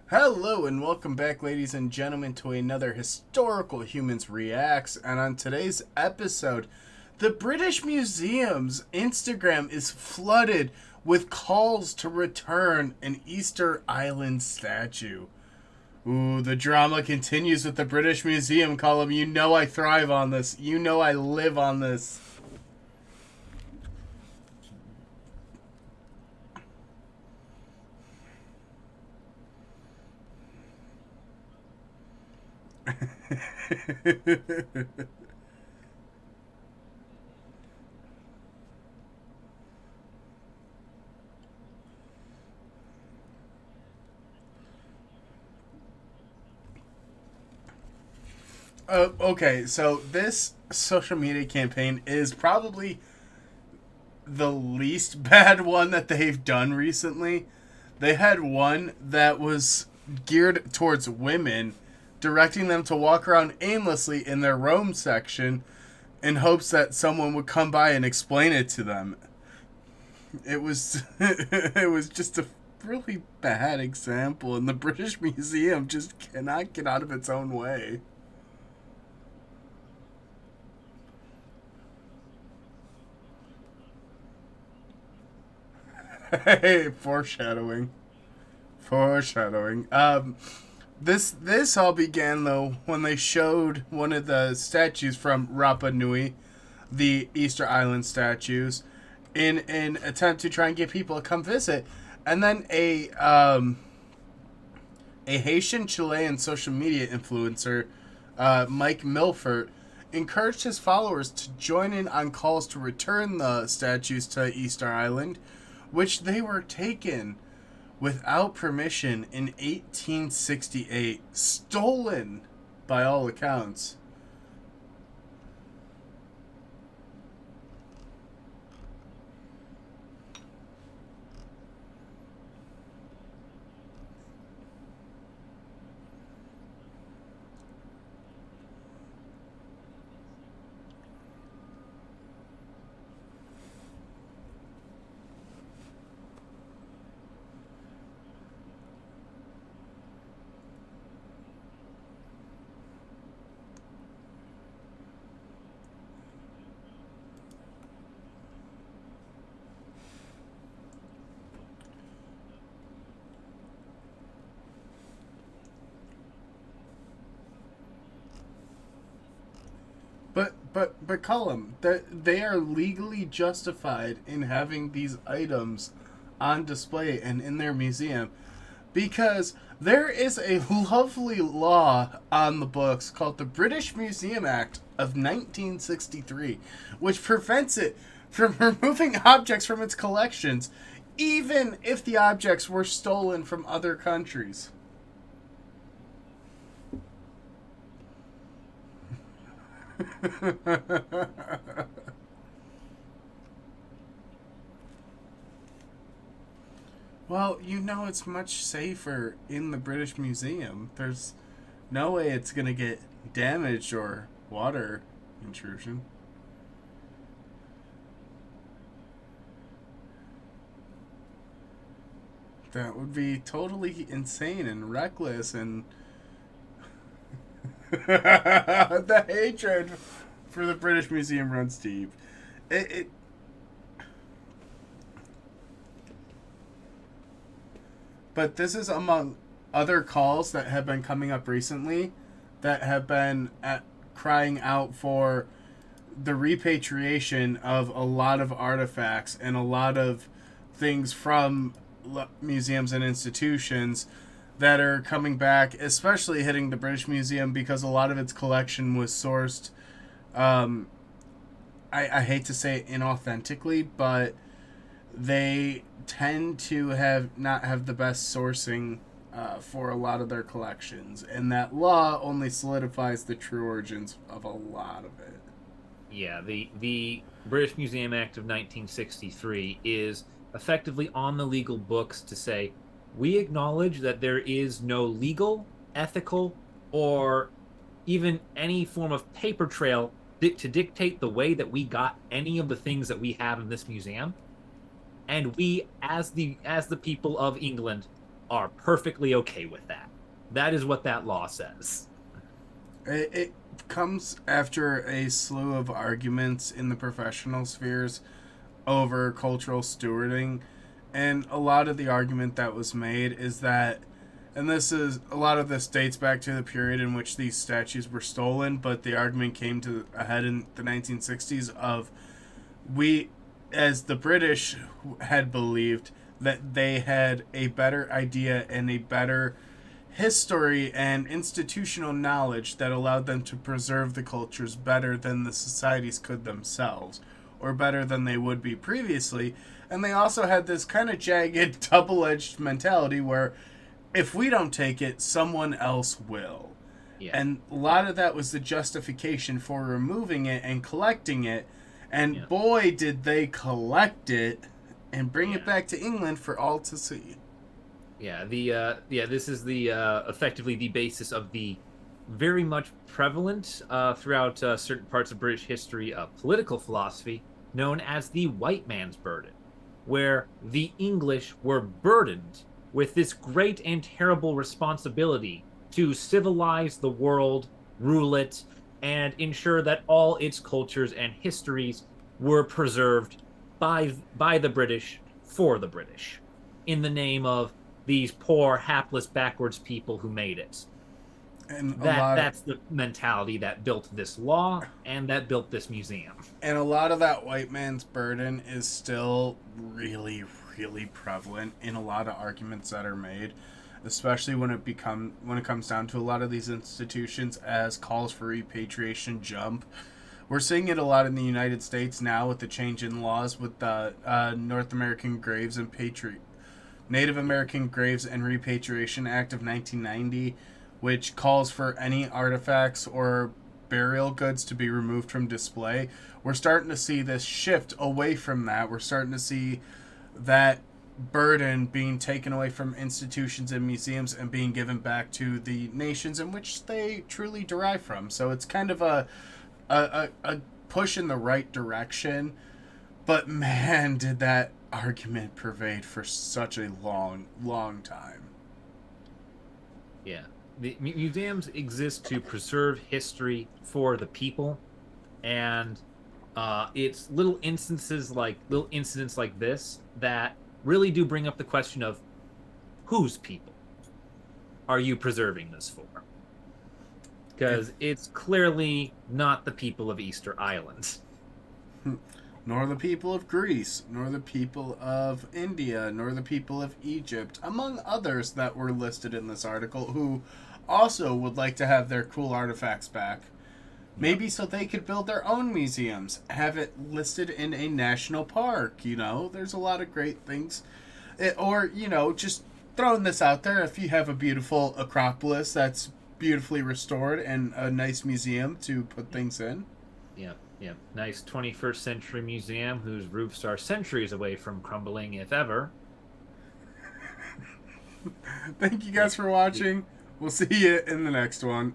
Hello and welcome back, ladies and gentlemen, to another Historical Humans Reacts. And on today's episode, the British Museum's Instagram is flooded with calls to return an Easter Island statue. Ooh, the drama continues with the British Museum column. You know I thrive on this. You know I live on this. Okay, so this social media campaign is probably the least bad one that they've done recently. They had one that was geared towards women, directing them to walk around aimlessly in their Rome section in hopes that someone would come by and explain it to them. It was it was just a really bad example, and the British Museum just cannot get out of its own way. Hey, foreshadowing. Foreshadowing. This all began though when they showed one of the statues from Rapa Nui, the Easter Island statues, in an attempt to try and get people to come visit, and then a Haitian Chilean social media influencer, Mike Milford, encouraged his followers to join in on calls to return the statues to Easter Island, which they were taken without permission in 1868, stolen by all accounts. But Cullum, they are legally justified in having these items on display and in their museum because there is a lovely law on the books called the British Museum Act of 1963, which prevents it from removing objects from its collections, even if the objects were stolen from other countries. Well, you know it's much safer in the British Museum. There's no way it's going to get damaged or water intrusion. That would be totally insane and reckless, and the hatred for the British Museum runs deep. It But this is among other calls that have been coming up recently that have been crying out for the repatriation of a lot of artifacts and a lot of things from museums and institutions that are coming back, especially hitting the British Museum because a lot of its collection was sourced. Um, I hate to say it inauthentically, but they tend to have not have the best sourcing for a lot of their collections, and that law only solidifies the true origins of a lot of it. Yeah, the British Museum Act of 1963 is effectively on the legal books to say we acknowledge that there is no legal, ethical, or even any form of paper trail to dictate the way that we got any of the things that we have in this museum. And we, as the people of England, are perfectly okay with that. That is what that law says. It comes after a slew of arguments in the professional spheres over cultural stewarding. And a lot of the argument that was made is that, and this is, a lot of this dates back to the period in which these statues were stolen, but the argument came to a head in the 1960s of, we, as the British had believed, that they had a better idea and a better history and institutional knowledge that allowed them to preserve the cultures better than the societies could themselves, or better than they would be previously. And they also had this kind of jagged, double edged mentality where if we don't take it, someone else will. Yeah. And a lot of that was the justification for removing it and collecting it. And boy, did they collect it and bring it back to England for all to see. Yeah, this is the effectively the basis of the very much prevalent throughout certain parts of British history political philosophy known as the white man's burden, where the English were burdened with this great and terrible responsibility to civilize the world, rule it, and ensure that all its cultures and histories were preserved by the British for the British, in the name of these poor, hapless, backwards people who made it. And that's the mentality that built this law and that built this museum. And a lot of that white man's burden is still really, really prevalent in a lot of arguments that are made, especially when it comes down to a lot of these institutions as calls for repatriation jump. We're seeing it a lot in the United States now with the change in laws with the North American Graves and Native American Graves and Repatriation Act of 1990, which calls for any artifacts or burial goods to be removed from display. We're starting to see this shift away from that. We're starting to see that burden being taken away from institutions and museums and being given back to the nations in which they truly derive from. So it's kind of a push in the right direction. But man, did that argument pervade for such a long, long time. Yeah. The museums exist to preserve history for the people, and it's little incidents like this that really do bring up the question of whose people are you preserving this for? Because it's clearly not the people of Easter Island. Nor the people of Greece, nor the people of India, nor the people of Egypt, among others that were listed in this article, who also would like to have their cool artifacts back. Maybe so they could build their own museums, have it listed in a national park, There's a lot of great things. Or, just throwing this out there, if you have a beautiful Acropolis that's beautifully restored and a nice museum to put things in. Yeah. Nice 21st century museum whose roofs are centuries away from crumbling, if ever. Thank you guys for watching. We'll see you in the next one.